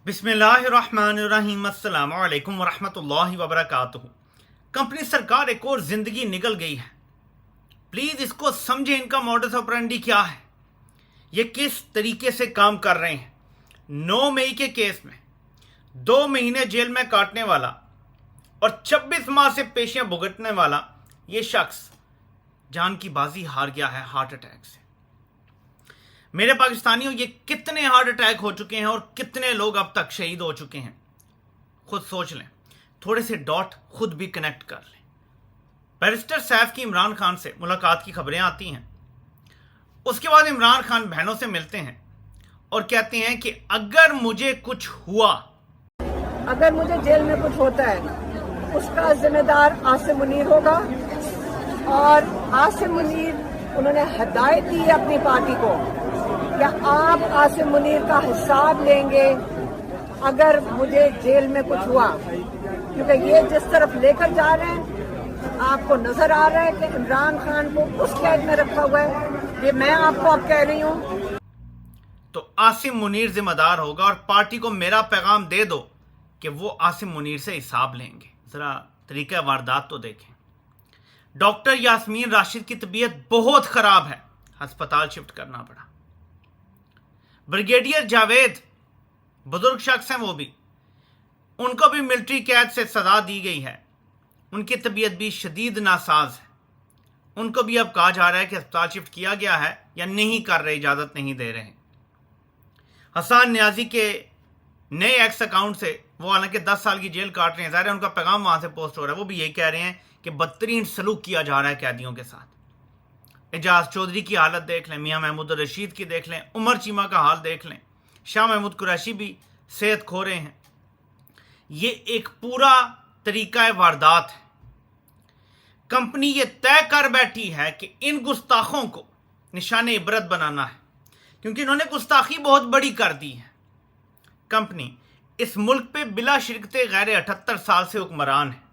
بسم اللہ الرحمن الرحیم السلام علیکم ورحمۃ اللہ وبرکاتہ۔ کمپنی سرکار ایک اور زندگی نکل گئی ہے، پلیز اس کو سمجھیں۔ ان کا موڈس آپرینڈی کیا ہے، یہ کس طریقے سے کام کر رہے ہیں۔ 9 مئی کے کیس میں 2 مہینے جیل میں کاٹنے والا اور 26 ماہ سے پیشیاں بھگتنے والا یہ شخص جان کی بازی ہار گیا ہے ہارٹ اٹیک سے۔ میرے پاکستانیوں، یہ کتنے ہارٹ اٹیک ہو چکے ہیں اور کتنے لوگ اب تک شہید ہو چکے ہیں، خود سوچ لیں، تھوڑے سے ڈاٹ خود بھی کنیکٹ کر لیں۔ بیرسٹر سیف کی عمران خان سے ملاقات کی خبریں آتی ہیں، اس کے بعد عمران خان بہنوں سے ملتے ہیں اور کہتے ہیں کہ اگر مجھے کچھ ہوا، اگر مجھے جیل میں کچھ ہوتا ہے اس کا ذمہ دار عاصم منیر ہوگا، اور عاصم منیر انہوں نے ہدایت دی ہے اپنی پارٹی کو کہ آپ عاصم منیر کا حساب لیں گے اگر مجھے جیل میں کچھ ہوا، کیونکہ یہ جس طرف لے کر جا رہے ہیں آپ کو نظر آ رہا ہے کہ عمران خان کو اس قید میں رکھا ہوا ہے۔ یہ میں آپ کو اب کہہ رہی ہوں، تو عاصم منیر ذمہ دار ہوگا، اور پارٹی کو میرا پیغام دے دو کہ وہ عاصم منیر سے حساب لیں گے۔ ذرا طریقہ واردات تو دیکھیں۔ ڈاکٹر یاسمین راشد کی طبیعت بہت خراب ہے، ہسپتال شفٹ کرنا پڑا۔ بریگیڈیئر جاوید بزرگ شخص ہیں، وہ بھی، ان کو بھی ملٹری قید سے سزا دی گئی ہے، ان کی طبیعت بھی شدید ناساز ہے، ان کو بھی اب کہا جا رہا ہے کہ ہسپتال شفٹ کیا گیا ہے یا نہیں کر رہے، اجازت نہیں دے رہے۔ حسان نیازی کے نئے ایکس اکاؤنٹ سے وہ حالانکہ 10 سال کی جیل کاٹ رہے ہیں، ظاہر ہے ان کا پیغام وہاں سے پوسٹ ہو رہا ہے، وہ بھی یہی کہہ رہے ہیں کہ بدترین سلوک کیا جا رہا ہے قیدیوں کے ساتھ۔ اعجاز چودھری کی حالت دیکھ لیں، میاں محمود الرشید کی دیکھ لیں، عمر چیمہ کا حال دیکھ لیں، شاہ محمود قریشی بھی صحت کھو رہے ہیں۔ یہ ایک پورا طریقہ واردات ہے۔ کمپنی یہ طے کر بیٹھی ہے کہ ان گستاخوں کو نشان عبرت بنانا ہے، کیونکہ انہوں نے گستاخی بہت بڑی کر دی ہے۔ کمپنی اس ملک پہ بلا شرکت غیر 78 سال سے حکمران ہے،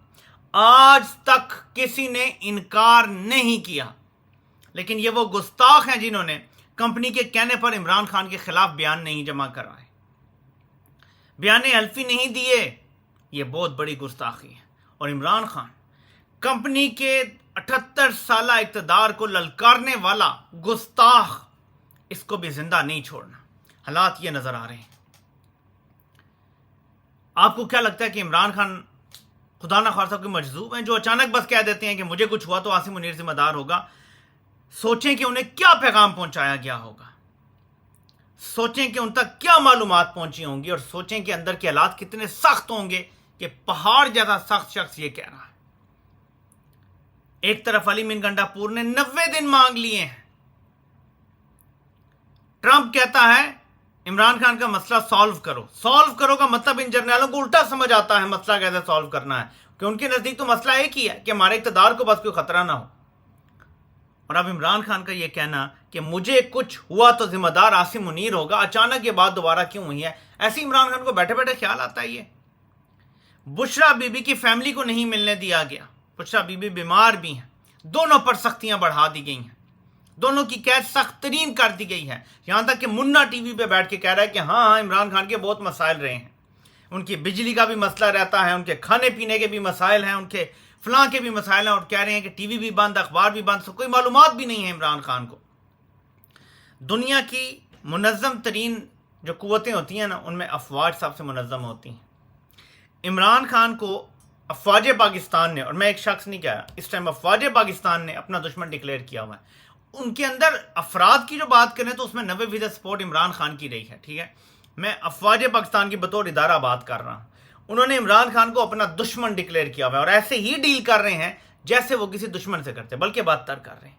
آج تک کسی نے انکار نہیں کیا، لیکن یہ وہ گستاخ ہیں جنہوں نے کمپنی کے کہنے پر عمران خان کے خلاف بیان نہیں جمع کروائے، بیان حلفی نہیں دیے۔ یہ بہت بڑی گستاخی ہے، اور عمران خان کمپنی کے 78 سالہ اقتدار کو للکارنے والا گستاخ، اس کو بھی زندہ نہیں چھوڑنا۔ حالات یہ نظر آ رہے ہیں۔ آپ کو کیا لگتا ہے کہ عمران خان خدا نہ خواستہ کوئی مجذوب ہیں جو اچانک بس کہہ دیتے ہیں کہ مجھے کچھ ہوا تو عاصم منیر ذمہ دار ہوگا؟ سوچیں کہ انہیں کیا پیغام پہنچایا گیا ہوگا، سوچیں کہ ان تک کیا معلومات پہنچی ہوں گی، اور سوچیں کہ اندر کے حالات کتنے سخت ہوں گے کہ پہاڑ جیسا سخت شخص یہ کہہ رہا ہے۔ ایک طرف علی من گنڈا پور نے 90 دن مانگ لیے ہیں، ٹرمپ کہتا ہے عمران خان کا مسئلہ سالو کرو کا مطلب ان جرنیلوں کو الٹا سمجھ آتا ہے مسئلہ کیسے سالو کرنا ہے، کہ ان کے نزدیک تو مسئلہ ایک ہی ہے کہ ہمارے اقتدار کو بس کوئی خطرہ نہ ہو۔ اور اب عمران خان کا یہ کہنا کہ مجھے کچھ ہوا تو ذمہ دار عاصم منیر ہوگا، اچانک یہ بات دوبارہ کیوں ہوئی ہے؟ ایسے عمران خان کو بیٹھے بیٹھے خیال آتا ہے۔ یہ بشرا بی بی کی فیملی کو نہیں ملنے دیا گیا، بشرا بی بی بیمار بھی ہیں، دونوں پر سختیاں بڑھا دی گئی ہیں، دونوں کی قید سخت ترین کر دی گئی ہے، یہاں تک کہ منا ٹی وی پہ بیٹھ کے کہہ رہا ہے کہ ہاں عمران خان کے بہت مسائل رہے ہیں، ان کی بجلی کا بھی مسئلہ رہتا ہے، ان کے کھانے پینے کے بھی مسائل ہیں، ان کے فلاں کے بھی مسائل ہیں، اور کہہ رہے ہیں کہ ٹی وی بھی بند، اخبار بھی بند، کوئی معلومات بھی نہیں ہے عمران خان کو۔ دنیا کی منظم ترین جو قوتیں ہوتی ہیں نا، ان میں افواج سب سے منظم ہوتی ہیں۔ عمران خان کو افواج پاکستان نے، اور میں ایک شخص نہیں کہہ رہا، اس ٹائم افواج پاکستان نے اپنا دشمن ڈکلیئر کیا ہوا ہے۔ ان کے اندر افراد کی جو بات کریں تو اس میں 90% سپورٹ عمران خان کی رہی ہے، ٹھیک ہے، میں افواج پاکستان کی بطور ادارہ بات کر رہا ہوں۔ انہوں نے عمران خان کو اپنا دشمن ڈکلیئر کیا ہوا ہے، اور ایسے ہی ڈیل کر رہے ہیں جیسے وہ کسی دشمن سے کرتے، بلکہ بدتر کر رہے ہیں۔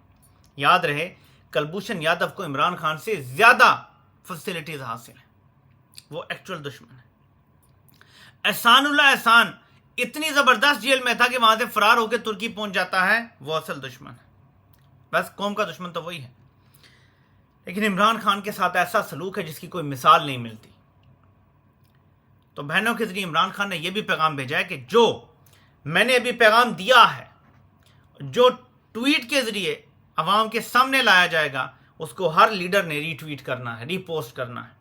یاد رہے، کلبھوشن یادو کو عمران خان سے زیادہ فیسلٹیز حاصل ہیں، وہ ایکچول دشمن ہے۔ احسان اللہ احسان اتنی زبردست جیل میں تھا کہ وہاں سے فرار ہو کے ترکی پہنچ جاتا ہے، وہ اصل دشمن ہے۔ بس قوم کا دشمن تو وہی ہے، لیکن عمران خان کے ساتھ ایسا سلوک ہے جس کی کوئی مثال نہیں ملتی۔ تو بہنوں کے ذریعے عمران خان نے یہ بھی پیغام بھیجا ہے کہ جو میں نے ابھی پیغام دیا ہے، جو ٹویٹ کے ذریعے عوام کے سامنے لایا جائے گا، اس کو ہر لیڈر نے ری ٹویٹ کرنا ہے، ری پوسٹ کرنا ہے،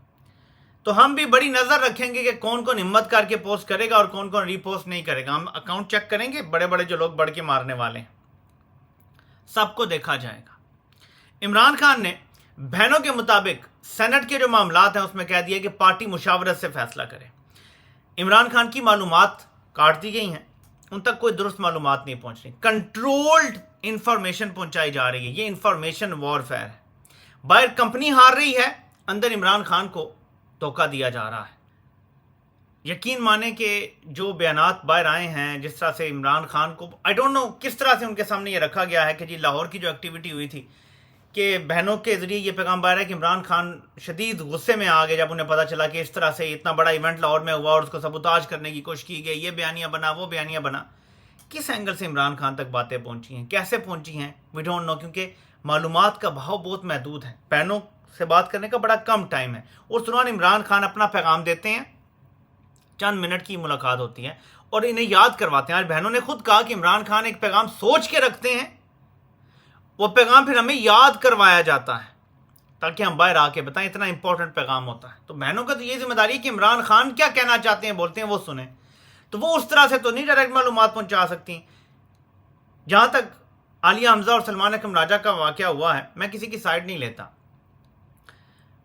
تو ہم بھی بڑی نظر رکھیں گے کہ کون کون ہمت کر کے پوسٹ کرے گا اور کون کون ری پوسٹ نہیں کرے گا. ہم اکاؤنٹ چیک کریں گے, بڑے بڑے جو لوگ بڑھ کے مارنے والے ہیں سب کو دیکھا جائے گا. عمران خان نے بہنوں کے مطابق سینٹ کے جو معاملات ہیں اس میں کہہ دیا کہ پارٹی مشاورت سے فیصلہ کرے. عمران خان کی معلومات کاٹ دی گئی ہیں, ان تک کوئی درست معلومات نہیں پہنچ رہی, کنٹرولڈ انفارمیشن پہنچائی جا رہی ہے. یہ انفارمیشن وارفیئر ہے. باہر کمپنی ہار رہی ہے, اندر عمران خان کو دھوکہ دیا جا رہا ہے. یقین مانیں کہ جو بیانات باہر آئے ہیں, جس طرح سے عمران خان کو آئی ڈونٹ نو کس طرح سے ان کے سامنے یہ رکھا گیا ہے کہ جی لاہور کی جو ایکٹیویٹی ہوئی تھی کہ بہنوں کے ذریعے یہ پیغام باہر ہے کہ عمران خان شدید غصے میں آ گئے جب انہیں پتا چلا کہ اس طرح سے اتنا بڑا ایونٹ لاہور میں ہوا اور اس کو سبوتاج کرنے کی کوشش کی گئی, یہ بیانیہ بنا, وہ بیانیہ بنا. کس اینگل سے عمران خان تک باتیں پہنچی ہیں, کیسے پہنچی ہیں, وی ڈونٹ نو, کیونکہ معلومات کا بہاؤ بہت محدود ہے. بہنوں سے بات کرنے کا بڑا کم ٹائم ہے. اس دوران عمران خان اپنا پیغام دیتے ہیں, چند منٹ کی ملاقات ہوتی ہے اور انہیں یاد کرواتے ہیں. آج بہنوں نے خود کہا کہ عمران خان ایک پیغام سوچ کے رکھتے ہیں, وہ پیغام پھر ہمیں یاد کروایا جاتا ہے تاکہ ہم باہر آ کے بتائیں. اتنا امپورٹنٹ پیغام ہوتا ہے. تو بہنوں کا تو یہ ذمہ داری ہے کہ عمران خان کیا کہنا چاہتے ہیں, بولتے ہیں, وہ سنیں. تو وہ اس طرح سے تو نہیں ڈائریکٹ معلومات پہنچا سکتی. جہاں تک عالیہ حمزہ اور سلمان اکرم راجہ کا واقعہ ہوا ہے, میں کسی کی سائڈ نہیں لیتا.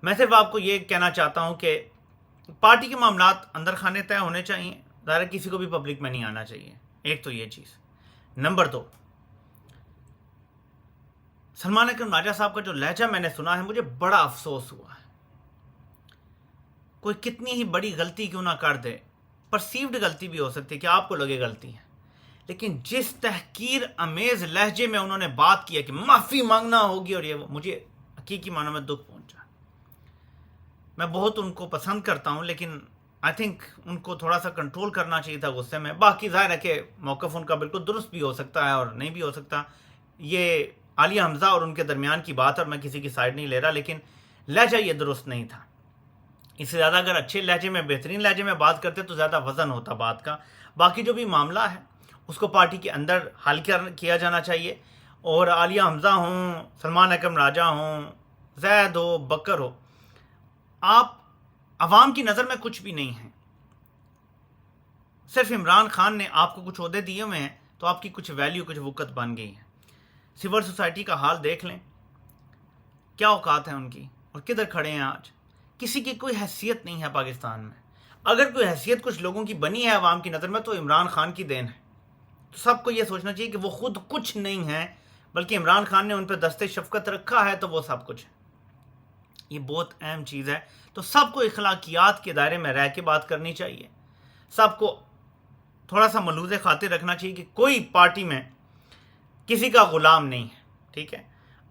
میں صرف آپ کو یہ کہنا چاہتا ہوں کہ پارٹی کے معاملات اندر خانے طے ہونے چاہیے. ظاہر کسی کو بھی پبلک میں نہیں آنا چاہیے. ایک تو یہ چیز. نمبر 2, سلمان اکرم راجہ صاحب کا جو لہجہ میں نے سنا ہے, مجھے بڑا افسوس ہوا ہے. کوئی کتنی ہی بڑی غلطی کیوں نہ کر دے, پرسیوڈ غلطی بھی ہو سکتی ہے کہ آپ کو لگے غلطی ہے, لیکن جس تحقیر امیز لہجے میں انہوں نے بات کیا کہ معافی مانگنا ہوگی اور یہ وہ, مجھے حقیقی معنوں میں دکھ پہنچا. میں بہت ان کو پسند کرتا ہوں, لیکن آئی تھنک ان کو تھوڑا سا کنٹرول کرنا چاہیے تھا غصے میں. باقی ظاہر ہے کہ موقف ان کا بالکل درست بھی ہو سکتا ہے اور نہیں بھی ہو سکتا. یہ عالیہ حمزہ اور ان کے درمیان کی بات ہے اور میں کسی کی سائڈ نہیں لے رہا, لیکن لہجہ یہ درست نہیں تھا. اس سے زیادہ اگر اچھے لہجے میں, بہترین لہجے میں بات کرتے تو زیادہ وزن ہوتا بات کا. باقی جو بھی معاملہ ہے اس کو پارٹی کے اندر حل کیا جانا چاہیے. اور عالیہ حمزہ ہوں, سلمان اکرم راجہ ہوں, زید ہو, بکر ہو, آپ عوام کی نظر میں کچھ بھی نہیں ہیں. صرف عمران خان نے آپ کو کچھ عہدے دیے ہوئے ہیں تو آپ کی کچھ ویلیو, کچھ وقت بن گئی ہے. سول سوسائٹی کا حال دیکھ لیں, کیا اوقات ہیں ان کی اور کدھر کھڑے ہیں آج. کسی کی کوئی حیثیت نہیں ہے پاکستان میں. اگر کوئی حیثیت کچھ لوگوں کی بنی ہے عوام کی نظر میں تو عمران خان کی دین ہے. تو سب کو یہ سوچنا چاہیے کہ وہ خود کچھ نہیں ہیں, بلکہ عمران خان نے ان پہ دست شفقت رکھا ہے تو وہ سب کچھ ہے. یہ بہت اہم چیز ہے. تو سب کو اخلاقیات کے دائرے میں رہ کے بات کرنی چاہیے. سب کو تھوڑا سا ملوز خاطر رکھنا چاہیے کہ کوئی پارٹی میں کسی کا غلام نہیں ہے. ٹھیک ہے,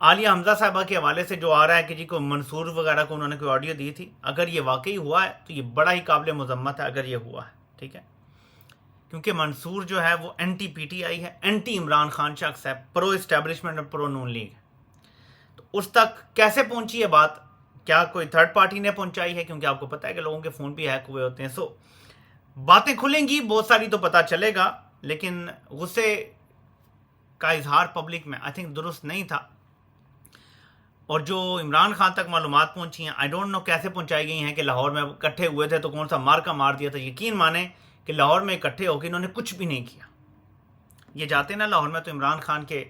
عالیہ حمزہ صاحبہ کے حوالے سے جو آ رہا ہے کہ جی کو منصور وغیرہ کو انہوں نے کوئی آڈیو دی تھی, اگر یہ واقعی ہوا ہے تو یہ بڑا ہی قابل مذمت ہے اگر یہ ہوا ہے. ٹھیک ہے, کیونکہ منصور جو ہے وہ اینٹی پی ٹی آئی ہے, اینٹی عمران خان شخص ہے, پرو اسٹیبلشمنٹ اور پرو نون لیگ ہے. تو اس تک کیسے پہنچی ہے بات, کیا کوئی تھرڈ پارٹی نے پہنچائی ہے؟ کیونکہ آپ کو پتہ ہے کہ لوگوں کے فون بھی ہیک ہوئے ہوتے ہیں. سو باتیں کھلیں گی بہت ساری تو پتہ چلے گا, لیکن غصے کا اظہار پبلک میں آئی تھنک درست نہیں تھا. اور جو عمران خان تک معلومات پہنچی ہیں, آئی ڈونٹ نو کیسے پہنچائی گئی ہیں کہ لاہور میں اکٹھے ہوئے تھے تو کون سا مارکا مار دیا تھا. یقین مانیں کہ لاہور میں اکٹھے ہو کے انہوں نے کچھ بھی نہیں کیا. یہ جاتے نا لاہور میں تو عمران خان کے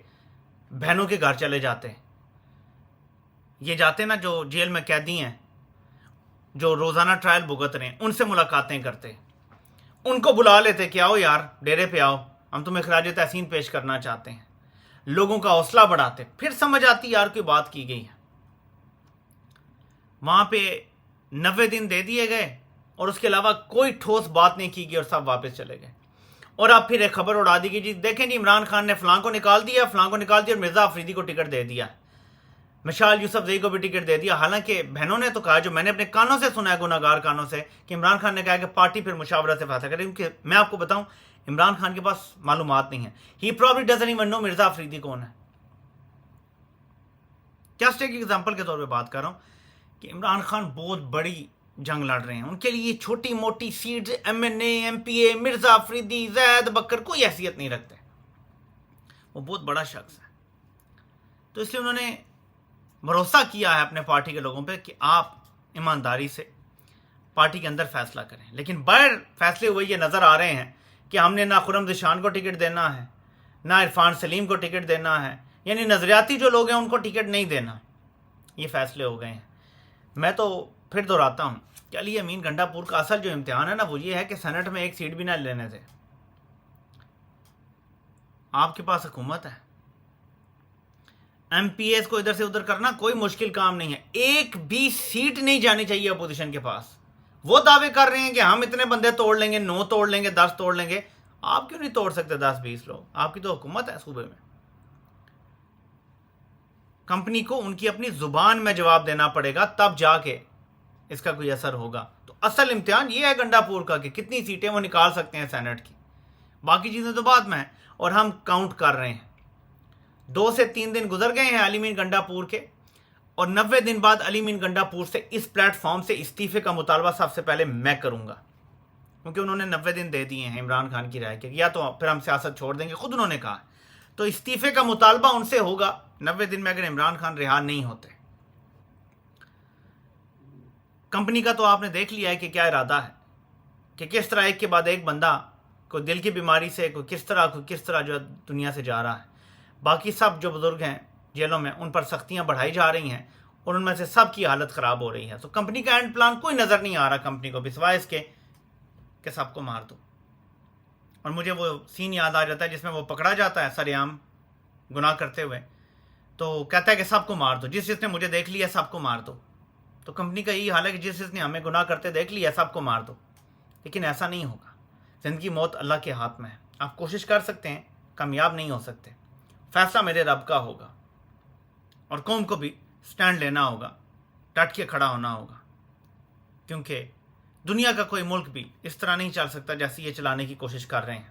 بہنوں کے گھر چلے جاتے. یہ جاتے نا جو جیل میں قیدی ہیں, جو روزانہ ٹرائل بھگت رہے ہیں, ان سے ملاقاتیں کرتے, ان کو بلا لیتے کہ آؤ یار ڈیرے پہ آؤ, ہم تمہیں خراج تحسین پیش کرنا چاہتے ہیں. لوگوں کا حوصلہ بڑھاتے, پھر سمجھ آتی یار کوئی بات کی گئی ہے. وہاں پہ 90 دن دے دیے گئے اور اس کے علاوہ کوئی ٹھوس بات نہیں کی گئی اور سب واپس چلے گئے. اور اب پھر ایک خبر اڑا دی گئی, جی دیکھیں جی عمران خان نے فلاں کو نکال دیا, فلاں کو نکال دیا اور مرزا افریدی کو ٹکٹ دے دیا, مشال یوسف زئی کو بھی ٹکٹ دے دیا. حالانکہ بہنوں نے تو کہا, جو میں نے اپنے کانوں سے سنا ہے, گناہگار کانوں سے, کہ عمران خان نے کہا کہ پارٹی پھر مشاورت سے فیصلہ کرے. کیونکہ میں آپ کو بتاؤں عمران خان کے پاس معلومات نہیں ہیں. He probably doesn't even know Mirza Afridi کون ہے. جسٹ ایک ایگزامپل کے طور پہ بات کر رہا ہوں کہ عمران خان بہت بڑی جنگ لڑ رہے ہیں. ان کے لیے چھوٹی موٹی سیٹس, ایم این اے, ایم پی اے, مرزا افریدی, زید, بکر کوئی حیثیت نہیں رکھتے. وہ بہت بڑا شخص ہے. تو اس لیے انہوں نے بھروسہ کیا ہے اپنے پارٹی کے لوگوں پہ کہ آپ ایمانداری سے پارٹی کے اندر فیصلہ کریں. لیکن باہر فیصلے ہوئے یہ نظر آ رہے ہیں کہ ہم نے نہ خرم ذیشان کو ٹکٹ دینا ہے، نہ عرفان سلیم کو ٹکٹ دینا ہے، یعنی نظریاتی جو لوگ ہیں ان کو ٹکٹ نہیں دینا. یہ فیصلے ہو گئے ہیں. میں تو پھر دہراتا ہوں کہ علی امین گنڈا پور کا اصل جو امتحان ہے نا وہ یہ ہے کہ سینٹ میں ایک سیٹ بھی نہ لینے دے. آپ کے پاس حکومت ہے، ایم پی ایس کو ادھر سے ادھر کرنا کوئی مشکل کام نہیں ہے. ایک بھی سیٹ نہیں جانی چاہیے اپوزیشن کے پاس. وہ دعوے کر رہے ہیں کہ ہم اتنے بندے توڑ لیں گے، 9 توڑ لیں گے، 10 توڑ لیں گے. آپ کیوں نہیں توڑ سکتے 10-20 لوگ؟ آپ کی تو حکومت ہے صوبے میں. کمپنی کو ان کی اپنی زبان میں جواب دینا پڑے گا، تب جا کے اس کا کوئی اثر ہوگا. تو اصل امتحان یہ ہے گنڈا پور کا کہ کتنی سیٹیں وہ نکال سکتے ہیں سینٹ کی. باقی چیزیں تو بعد میں ہیں اور ہم کاؤنٹ کر رہے ہیں. 2 سے 3 دن گزر گئے ہیں علی امین گنڈا پور کے، اور 90 دن بعد علی امین گنڈا پور سے اس پلیٹ فارم سے استعفے کا مطالبہ سب سے پہلے میں کروں گا، کیونکہ انہوں نے 90 دن دے دیے ہیں عمران خان کی رائے کے، یا تو پھر ہم سیاست چھوڑ دیں گے، خود انہوں نے کہا. تو استعفے کا مطالبہ ان سے ہوگا 90 دن میں اگر عمران خان رہا نہیں ہوتے. کمپنی کا تو آپ نے دیکھ لیا ہے کہ کیا ارادہ ہے، کہ کس طرح ایک کے بعد ایک بندہ کوئی دل کی بیماری سے کوئی کس طرح جو دنیا سے جا رہا ہے. باقی سب جو بزرگ ہیں جیلوں میں ان پر سختیاں بڑھائی جا رہی ہیں اور ان میں سے سب کی حالت خراب ہو رہی ہے. تو کمپنی کا اینڈ پلان کوئی نظر نہیں آ رہا کمپنی کو، بسوائے اس کے کہ سب کو مار دو. اور مجھے وہ سین یاد آ جاتا ہے جس میں وہ پکڑا جاتا ہے سر عام گناہ کرتے ہوئے، تو کہتا ہے کہ سب کو مار دو، جس نے مجھے دیکھ لیا سب کو مار دو. تو کمپنی کا یہی حال ہے کہ جس نے ہمیں گناہ کرتے دیکھ لیا سب کو مار دو. لیکن ایسا نہیں ہوگا. زندگی موت اللہ کے ہاتھ میں ہے. آپ کوشش کر سکتے ہیں، کامیاب نہیں ہو سکتے. فیصلہ میرے رب کا ہوگا، اور قوم کو بھی سٹینڈ لینا ہوگا، ڈٹ کے کھڑا ہونا ہوگا. کیونکہ دنیا کا کوئی ملک بھی اس طرح نہیں چل سکتا جیسے یہ چلانے کی کوشش کر رہے ہیں.